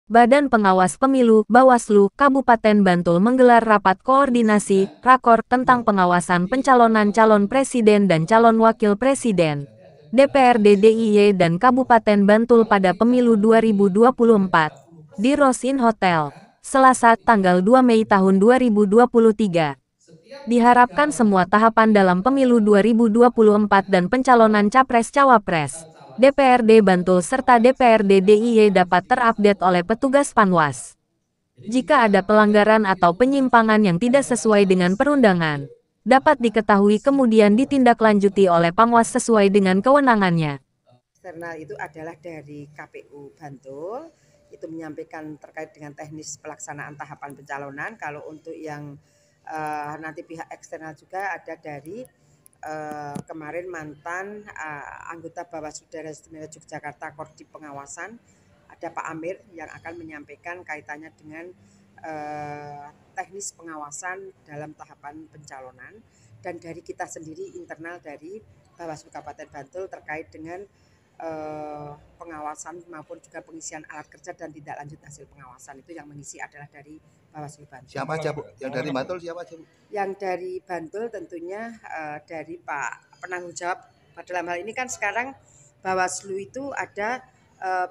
Badan Pengawas Pemilu (Bawaslu) Kabupaten Bantul menggelar rapat koordinasi (rakor) tentang pengawasan pencalonan calon presiden dan calon wakil presiden DPRD DIY dan Kabupaten Bantul pada pemilu 2024 di Rosin Hotel, Selasa, tanggal 2 Mei tahun 2023. Diharapkan semua tahapan dalam pemilu 2024 dan pencalonan capres-cawapres DPRD Bantul serta DPRD DIY dapat terupdate oleh petugas Panwas. Jika ada pelanggaran atau penyimpangan yang tidak sesuai dengan perundangan, dapat diketahui kemudian ditindaklanjuti oleh Panwas sesuai dengan kewenangannya. Eksternal itu adalah dari KPU Bantul, itu menyampaikan terkait dengan teknis pelaksanaan tahapan pencalonan. Kalau untuk yang nanti pihak eksternal juga ada dari kemarin mantan anggota Bawaslu Daerah Istimewa Yogyakarta Korbit Pengawasan, ada Pak Amir yang akan menyampaikan kaitannya dengan teknis pengawasan dalam tahapan pencalonan, dan dari kita sendiri internal dari Bawaslu Kabupaten Bantul terkait dengan pengawasan maupun juga pengisian alat kerja dan tindak lanjut hasil pengawasan. Itu yang mengisi adalah dari Bawaslu Bantul. Siapa aja Bu? Yang dari Bantul siapa aja Bu? Yang dari Bantul tentunya dari Pak penanggung jawab. Dalam hal ini kan sekarang Bawaslu itu ada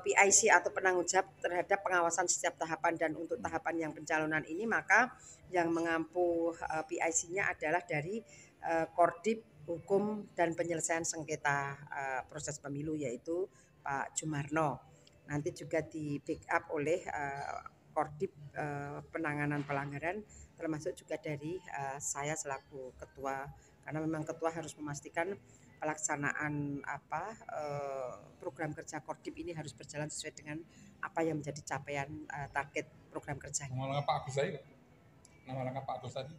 PIC atau penanggung jawab terhadap pengawasan setiap tahapan, dan untuk tahapan yang pencalonan ini maka yang mengampu PIC-nya adalah dari Korbit Hukum dan Penyelesaian Sengketa Proses Pemilu, yaitu Pak Jumarno. Nanti juga di backup oleh Korbit Penanganan Pelanggaran, termasuk juga dari saya selaku ketua, karena memang ketua harus memastikan pelaksanaan program kerja Korbit ini harus berjalan sesuai dengan apa yang menjadi capaian target program kerjanya. Nama lengkap Pak Agus tadi? Nama lengkap Pak Agus tadi?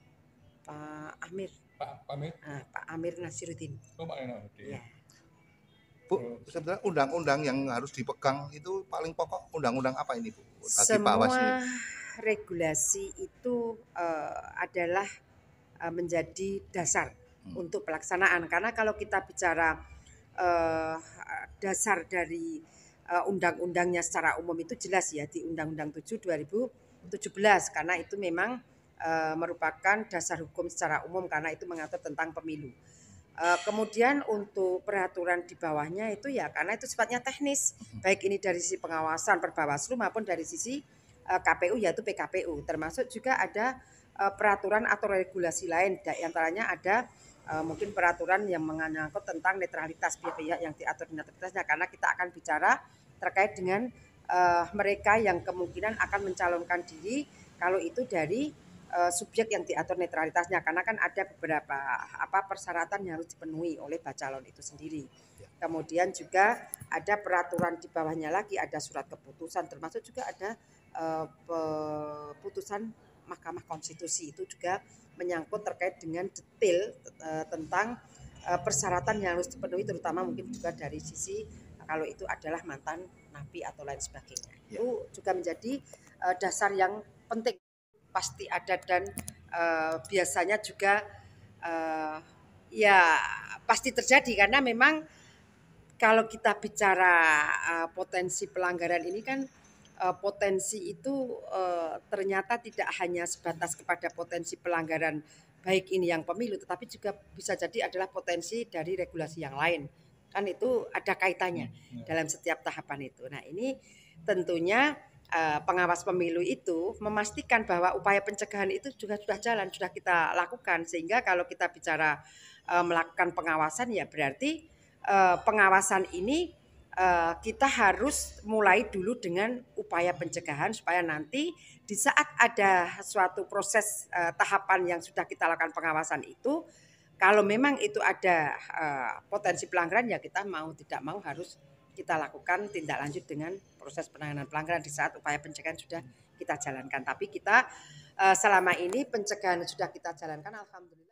Pak Amir. Pak Amir? Pak Amir Nasiruddin. Oh, Pak Nasiruddin. Ya. Bu, sebenarnya undang-undang yang harus dipegang itu paling pokok undang-undang apa ini Bu? Semua regulasi itu adalah menjadi dasar untuk pelaksanaan, karena kalau kita bicara dasar dari undang-undangnya secara umum itu jelas ya di Undang-Undang 7 2017, karena itu memang merupakan dasar hukum secara umum karena itu mengatur tentang pemilu. Kemudian untuk peraturan di bawahnya itu ya karena itu sifatnya teknis, baik ini dari sisi pengawasan Perbawaslu maupun dari sisi KPU yaitu PKPU, termasuk juga ada peraturan atau regulasi lain, di antaranya ada mungkin peraturan yang menyangkut tentang netralitas pihak-pihak yang diatur netralitasnya, karena kita akan bicara terkait dengan mereka yang kemungkinan akan mencalonkan diri kalau itu dari subjek yang diatur netralitasnya, karena kan ada beberapa persyaratan yang harus dipenuhi oleh bacalon itu sendiri. Kemudian juga ada peraturan di bawahnya lagi, ada surat keputusan, termasuk juga ada putusan Mahkamah Konstitusi, itu juga menyangkut terkait dengan detail tentang persyaratan yang harus dipenuhi, terutama mungkin juga dari sisi kalau itu adalah mantan napi atau lain sebagainya. Itu juga menjadi dasar yang penting, pasti ada, dan biasanya juga ya pasti terjadi, karena memang kalau kita bicara potensi pelanggaran ini kan potensi itu ternyata tidak hanya sebatas kepada potensi pelanggaran baik ini yang pemilu, tetapi juga bisa jadi adalah potensi dari regulasi yang lain, kan itu ada kaitannya dalam setiap tahapan itu. Nah ini tentunya pengawas pemilu itu memastikan bahwa upaya pencegahan itu juga sudah jalan, sudah kita lakukan, sehingga kalau kita bicara melakukan pengawasan ya berarti pengawasan ini kita harus mulai dulu dengan upaya pencegahan supaya nanti di saat ada suatu proses tahapan yang sudah kita lakukan pengawasan itu, kalau memang itu ada potensi pelanggaran ya kita mau tidak mau harus kita lakukan tindak lanjut dengan proses penanganan pelanggaran di saat upaya pencegahan sudah kita jalankan. Tapi kita selama ini pencegahan sudah kita jalankan, alhamdulillah.